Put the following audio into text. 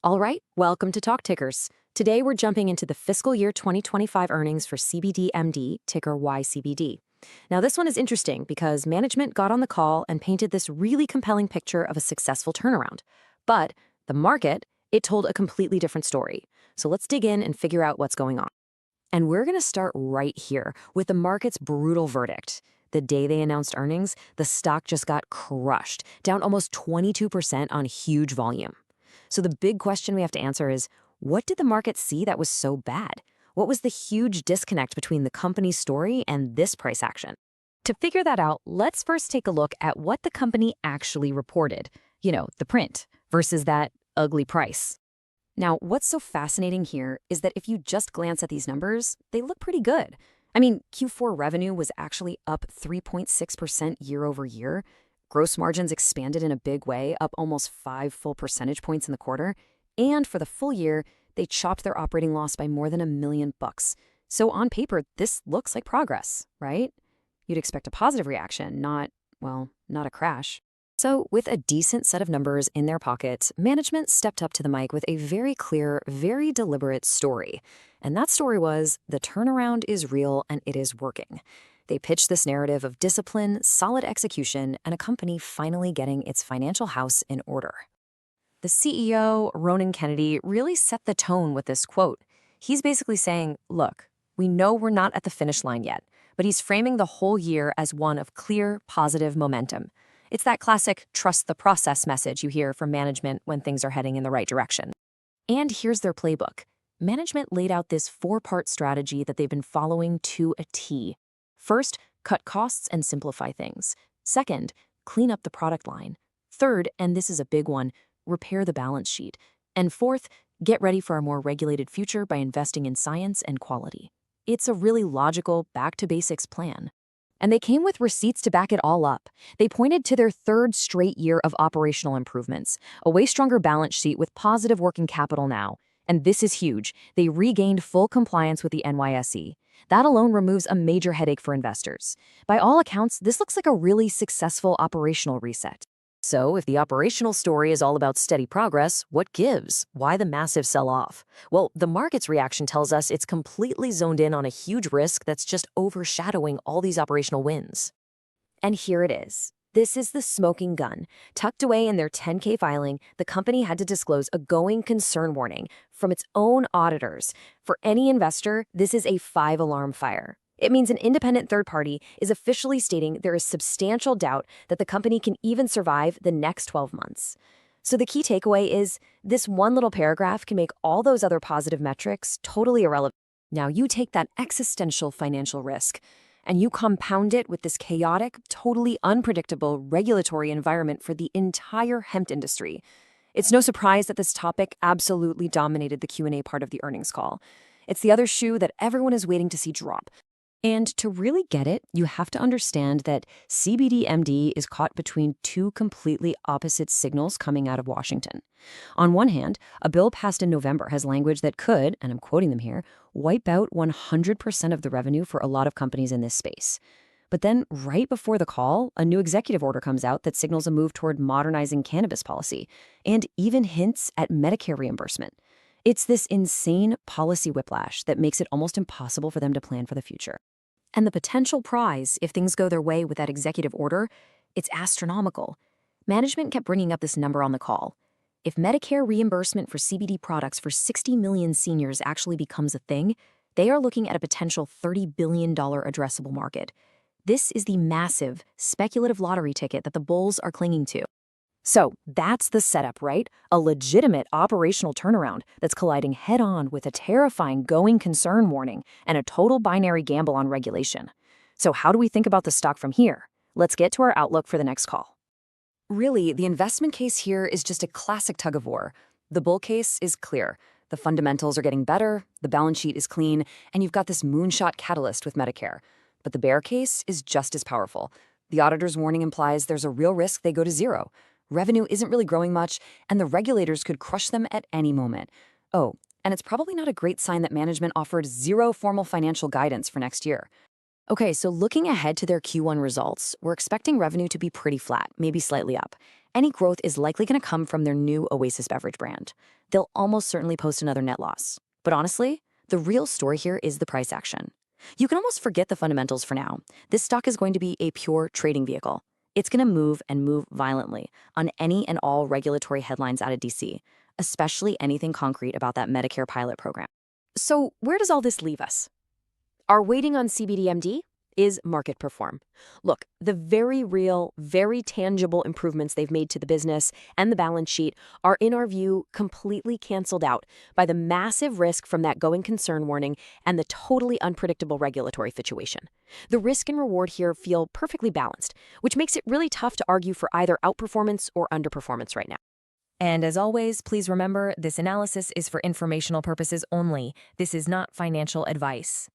All right, welcome to Talk Tickers. Today we're jumping into the fiscal year 2025 earnings for cbdMD, ticker YCBD. Now, this one is interesting because management got on the call and painted this really compelling picture of a successful turnaround. But the market, it told a completely different story. So let's dig in and figure out what's going on. And we're going to start right here with the market's brutal verdict. The day they announced earnings, the stock just got crushed, down almost 22% on huge volume. So the big question we have to answer is, what did the market see that was so bad? What was the huge disconnect between the company's story and this price action? To figure that out, let's first take a look at what the company actually reported. The print versus that ugly price. Now, what's so fascinating here is that if you just glance at these numbers, they look pretty good. I mean, Q4 revenue was actually up 3.6% year over year. Gross margins expanded in a big way, up almost 5 full percentage points in the quarter. And for the full year, they chopped their operating loss by more than $1 million. So on paper, this looks like progress, right? You'd expect a positive reaction, not a crash. So with a decent set of numbers in their pockets, management stepped up to the mic with a very clear, very deliberate story. And that story was, the turnaround is real and it is working. They pitched this narrative of discipline, solid execution, and a company finally getting its financial house in order. The CEO, Ronan Kennedy, really set the tone with this quote. He's basically saying, look, we know we're not at the finish line yet, but he's framing the whole year as one of clear, positive momentum. It's that classic trust the process message you hear from management when things are heading in the right direction. And here's their playbook. Management laid out this 4-part strategy that they've been following to a T. First, cut costs and simplify things. Second, clean up the product line. Third, and this is a big one, repair the balance sheet. And fourth, get ready for a more regulated future by investing in science and quality. It's a really logical, back-to-basics plan. And they came with receipts to back it all up. They pointed to their 3rd straight year of operational improvements, a way stronger balance sheet with positive working capital now. And this is huge. They regained full compliance with the NYSE. That alone removes a major headache for investors. By all accounts, this looks like a really successful operational reset. So if the operational story is all about steady progress, what gives? Why the massive sell-off? Well, the market's reaction tells us it's completely zoned in on a huge risk that's just overshadowing all these operational wins. And here it is. This is the smoking gun. Tucked away in their 10-K filing, the company had to disclose a going concern warning from its own auditors. For any investor, this is a 5-alarm fire. It means an independent third party is officially stating there is substantial doubt that the company can even survive the next 12 months. So the key takeaway is this one little paragraph can make all those other positive metrics totally irrelevant. Now you take that existential financial risk and you compound it with this chaotic, totally unpredictable regulatory environment for the entire hemp industry. It's no surprise that this topic absolutely dominated the Q&A part of the earnings call. It's the other shoe that everyone is waiting to see drop. And to really get it, you have to understand that cbdMD is caught between 2 completely opposite signals coming out of Washington. On one hand, a bill passed in November has language that could, and I'm quoting them here, wipe out 100% of the revenue for a lot of companies in this space. But then, right before the call, a new executive order comes out that signals a move toward modernizing cannabis policy, and even hints at Medicare reimbursement. It's this insane policy whiplash that makes it almost impossible for them to plan for the future. And the potential prize, if things go their way with that executive order, it's astronomical. Management kept bringing up this number on the call. If Medicare reimbursement for CBD products for 60 million seniors actually becomes a thing, they are looking at a potential $30 billion addressable market. This is the massive, speculative lottery ticket that the bulls are clinging to. So that's the setup, right? A legitimate operational turnaround that's colliding head-on with a terrifying going concern warning and a total binary gamble on regulation. So how do we think about the stock from here? Let's get to our outlook for the next call. Really, the investment case here is just a classic tug-of-war. The bull case is clear. The fundamentals are getting better, the balance sheet is clean, and you've got this moonshot catalyst with Medicare. But the bear case is just as powerful. The auditor's warning implies there's a real risk they go to zero. Revenue isn't really growing much, and the regulators could crush them at any moment. Oh, and it's probably not a great sign that management offered zero formal financial guidance for next year. Okay, so looking ahead to their Q1 results, we're expecting revenue to be pretty flat, maybe slightly up. any growth is likely going to come from their new Oasis beverage brand. They'll almost certainly post another net loss. But honestly, the real story here is the price action. You can almost forget the fundamentals for now. This stock is going to be a pure trading vehicle. It's going to move and move violently on any and all regulatory headlines out of DC, especially anything concrete about that Medicare pilot program. So where does all this leave us? Our waiting on cbdMD is market perform. Look, the very real, very tangible improvements they've made to the business and the balance sheet are, in our view, completely canceled out by the massive risk from that going concern warning and the totally unpredictable regulatory situation. The risk and reward here feel perfectly balanced, which makes it really tough to argue for either outperformance or underperformance right now. And as always, please remember, this analysis is for informational purposes only. This is not financial advice.